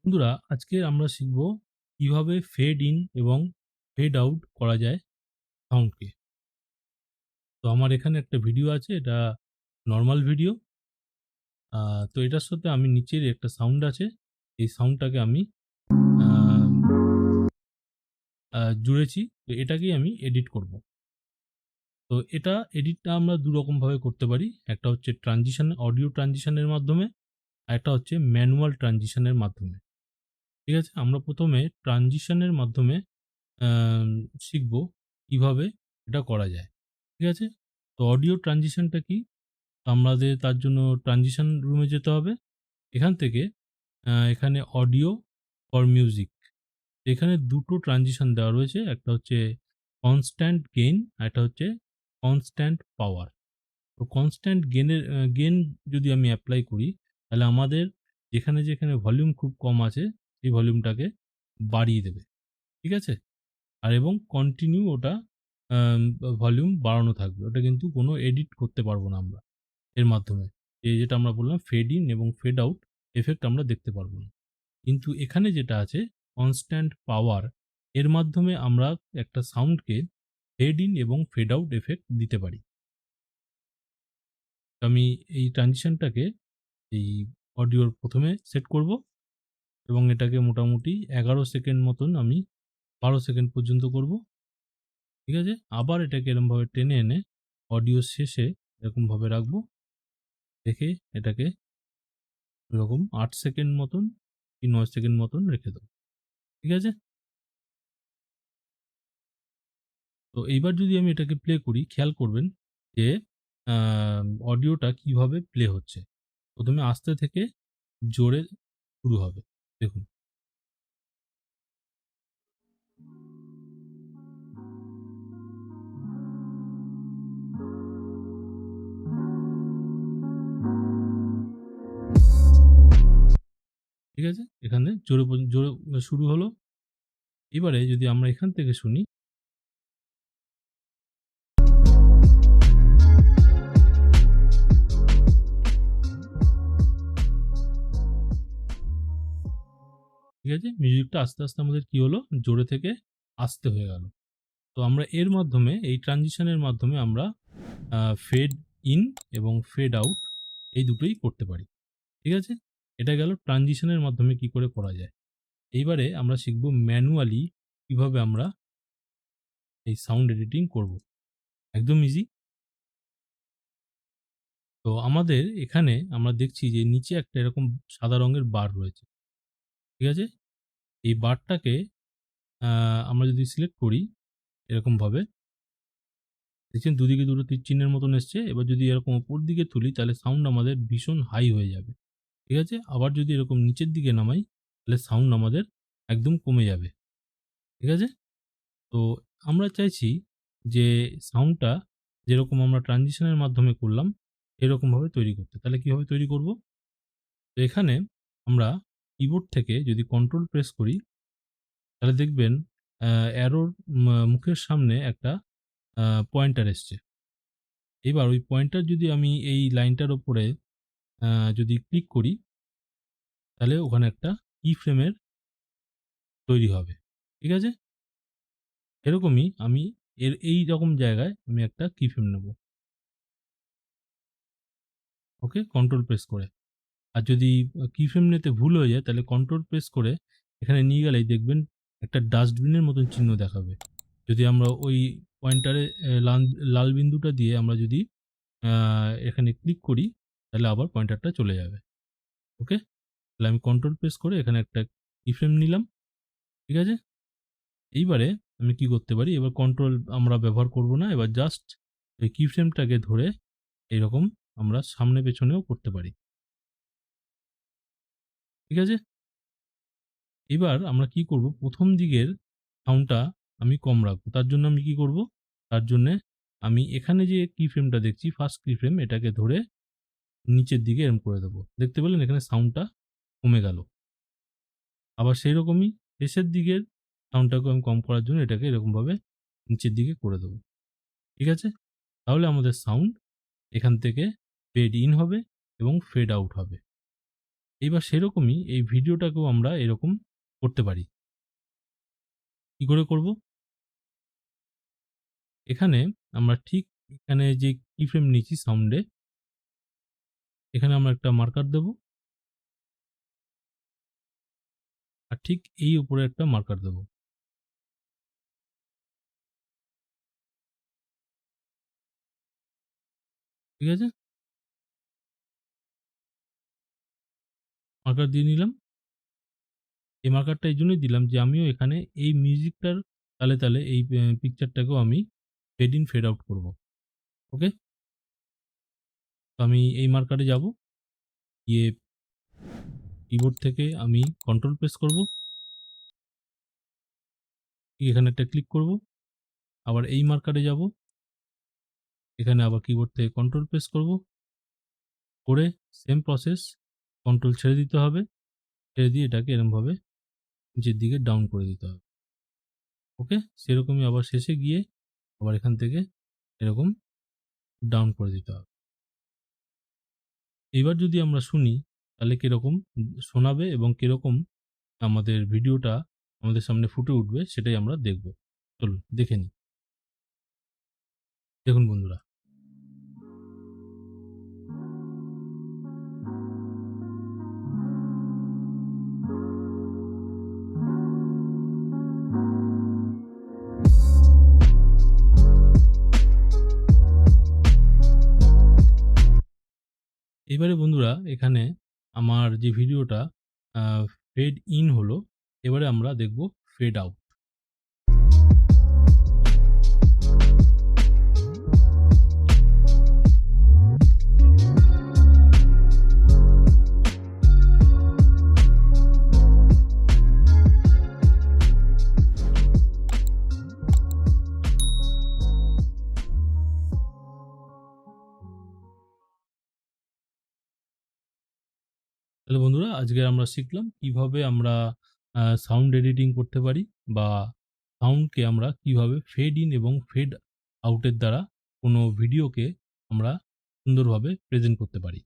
বন্ধুরা, আজকে আমরা শিখব কিভাবে ফেড ইন এবং ফেড আউট করা যায় সাউন্ডকে। তো আমার এখানে একটা ভিডিও আছে, এটা নরমাল ভিডিও। তো এটার সাথে আমি নিচের একটা সাউন্ড আছে, এই সাউন্ডটাকে আমি আম জুড়েছি। তো এটাকেই আমি এডিট করব। তো এটা এডিটটা আমরা ২ রকমভাবে করতে পারি। একটা হচ্ছে ট্রানজিশন, অডিও ট্রানজিশনের মাধ্যমে, আরেকটা হচ্ছে ম্যানুয়াল ট্রানজিশনের মাধ্যমে। ঠিক আছে? আমরা ১ম এ ট্রানজিশনের মাধ্যমে আম শিখব কিভাবে এটা করা যায়। ঠিক আছে? তো অডিও ট্রানজিশনটা কি? আমাদের তার জন্য ট্রানজিশন রুমে যেতে হবে। এখান থেকে এখানে অডিও ফর মিউজিক। এখানে ২ টো ট্রানজিশন দেওয়া রয়েছে। একটা হচ্ছে কনস্ট্যান্ট গেইন, আরেকটা হচ্ছে কনস্ট্যান্ট পাওয়ার। তো কনস্ট্যান্ট গেইন যদি আমি এপ্লাই করি, তাহলে আমাদের যেখানে ভলিউম খুব কম আছে, সেই ভলিউমটাকে বাড়িয়ে দেবে। ঠিক আছে? আর এবং কন্টিনিউ ওটা ভলিউম বাড়ানো থাকবে। ওটা কিন্তু কোনো এডিট করতে পারবো না আমরা এর মাধ্যমে। এই যেটা আমরা বললাম ফেড ইন এবং ফেড আউট ইফেক্ট আমরা দেখতে পারবো না। কিন্তু এখানে যেটা আছে কনস্ট্যান্ট পাওয়ার, এর মাধ্যমে আমরা একটা সাউন্ডকে ফেড ইন এবং ফেড আউট ইফেক্ট দিতে পারি। তো আমি এই ট্রানজিশনটাকে এই অডিওর ১ম এ সেট করব এবং এটাকে মোটামুটি ১১ সেকেন্ড মতন আমি ১২ সেকেন্ড পর্যন্ত করব। ঠিক আছে? আবার এটাকে এরমভাবে টেনে এনে অডিও শেষে এরকমভাবে রাখবো। রেখে এটাকে এরকম ৮ সেকেন্ড মতন কি ৯ সেকেন্ড মতন রেখে দেবো। ঠিক আছে? তো এইবার যদি আমি এটাকে প্লে করি, খেয়াল করবেন যে আ অডিওটা কিভাবে প্লে হচ্ছে। ১ম এ আস্তে থেকে জোরে শুরু হবে। দেখুন, ঠিক আছে? এখানে জোরে শুরু হলো। এবারে যদি আমরা এখান থেকে শুনি, ঠিক আছে? মিউজিকটা আস্তে আমাদের কি হলো? জোরে থেকে আস্তে হয়ে গেল। তো আমরা এর মাধ্যমে এই ট্রানজিশন এর মাধ্যমে আমরা আ ফেড ইন এবং ফেড আউট এই দুটোই করতে পারি। ঠিক আছে? এটা গেল ট্রানজিশন এর মাধ্যমে কি করে করা যায়। এইবারে আমরা শিখব ম্যানুয়ালি কিভাবে আমরা এই সাউন্ড এডিটিং করব। একদম ইজি। তো আমাদের এখানে আমরা দেখছি যে নিচে একটা এরকম সাদা রঙের বার রয়েছে। ঠিক আছে? এই বারটাকে আ আমরা যদি সিলেক্ট করি এরকমভাবে, দেখছেন দুদিকে দুটো তীর চিহ্নের মতন এসছে। এবার যদি এরকম উপর দিকে তুলি তাহলে সাউন্ড আমাদের ভীষণ হাই হয়ে যাবে। ঠিক আছে? আবার যদি এরকম নিচের দিকে নামাই তাহলে সাউন্ড আমাদের একদম কমে যাবে। ঠিক আছে? তো আমরা চাইছি যে সাউন্ডটা যেরকম আমরা ট্রানজিশন এর মাধ্যমে করলাম, এরকমভাবে তৈরি করতে। তাহলে কিভাবে তৈরি করব? তো এখানে আমরা কিবোর্ড থেকে যদি কন্ট্রোল প্রেস করি, তাহলে দেখবেন অ্যারোর মুখের সামনে একটা আ পয়েন্টার এসছে। এবার ওই পয়েন্টার যদি আমি এই লাইনটার উপরে আ যদি ক্লিক করি, তাহলে ওখানে একটা কি ফ্রেমের তৈরি হবে। ঠিক আছে? এরকমই আমি এইরকম জায়গায় আমি একটা কি ফ্রেম নেব। ওকে? কন্ট্রোল প্রেস করে। আর যদি কিফ্রেম নিতে ভুল হয়ে যায় তাহলে কন্ট্রোল প্রেস করে এখানে নিয়ে গেলেই দেখবেন একটা ডাস্টবিনের মতন চিহ্ন দেখাবে। যদি আমরা ওই পয়েন্টারে লাল বিন্দুটা দিয়ে আমরা যদি আ এখানে ক্লিক করি তাহলে আবার পয়েন্টারটা চলে যাবে। ওকে? তাহলে আমি কন্ট্রোল প্রেস করে এখানে একটা কিফ্রেম নিলাম। ঠিক আছে? এইবারে আমি কি করতে পারি? এবার কন্ট্রোল আমরা ব্যবহার করব না। এবার জাস্ট এই কিফ্রেমটাকে ধরে এরকম আমরা সামনে পেছনেও করতে পারি। ঠিক আছে? এবার আমরা কি করব? ১ম দিকের সাউন্ডটা আমি কম রাখবো। তার জন্য আমি কি করব? তার জন্যে আমি এখানে যে কি ফ্রেমটা দেখছি, ফার্স্ট কি ফ্রেম এটাকে ধরে নিচের দিকে এরম করে দেব। দেখতে পেলেন এখানে সাউন্ডটা কমে গেল। আবার সেইরকমই শেষের দিকের সাউন্ডটাকেও আমি কম করার জন্য এটাকে এরকমভাবে নিচের দিকে করে দেব। ঠিক আছে? তাহলে আমাদের সাউন্ড এখান থেকে ফেড ইন হবে এবং ফেড আউট হবে। এবার সেরকমই এই ভিডিওটাকেও আমরা এরকম করতে পারি। কি করে করব? এখানে আমরা ঠিক এখানে যে কিফ্রেম নিয়েছি সাউন্ডে, এখানে আমরা একটা মার্কার দেব। আর ঠিক এই উপরে একটা মার্কার দেব। ঠিক আছে? মার্কার দিয়ে নিলাম। এই মার্কারটা এইজন্যই দিলাম যে আমিও এখানে এই মিউজিকটার তালে, তালে এই পিকচারটাকেও আমি ফেড ইন ফেড আউট করব। ওকে? তো আমি এই মার্কারে যাব। গিয়ে কিবোর্ড থেকে আমি কন্ট্রোল প্রেস করব। এখানে একটা ক্লিক করব। আবার এই মার্কারে যাব। এখানে আবার কিবোর্ড থেকে কন্ট্রোল প্রেস করব। করে সেম প্রসেস কন্ট্রোল ছেড়ে দিতে হবে। ছেড়ে দিয়ে এটাকে এরমভাবে নিচের দিকে ডাউন করে দিতে হবে। ওকে? সেরকমই আবার শেষে গিয়ে আবার এখান থেকে এরকম ডাউন করে দিতে হবে। এবার যদি আমরা শুনি তাহলে কিরকম শোনাবে এবং কিরকম আমাদের ভিডিওটা আমাদের সামনে ফুটে উঠবে সেটাই আমরা দেখব। চলুন দেখে নিই। দেখুন বন্ধুরা, এবারে বন্ধুরা এখানে আমার যে ভিডিওটা আ ফেড ইন হলো, এবারে আমরা দেখব ফেড আউট। তাহলে বন্ধুরা আজকে আমরা শিখলাম কিভাবে আমরা সাউন্ড এডিটিং করতে পারি বা সাউন্ডকে আমরা কিভাবে ফেড ইন এবং ফেড আউট এর দ্বারা কোনো ভিডিওকে আমরা সুন্দরভাবে প্রেজেন্ট করতে পারি।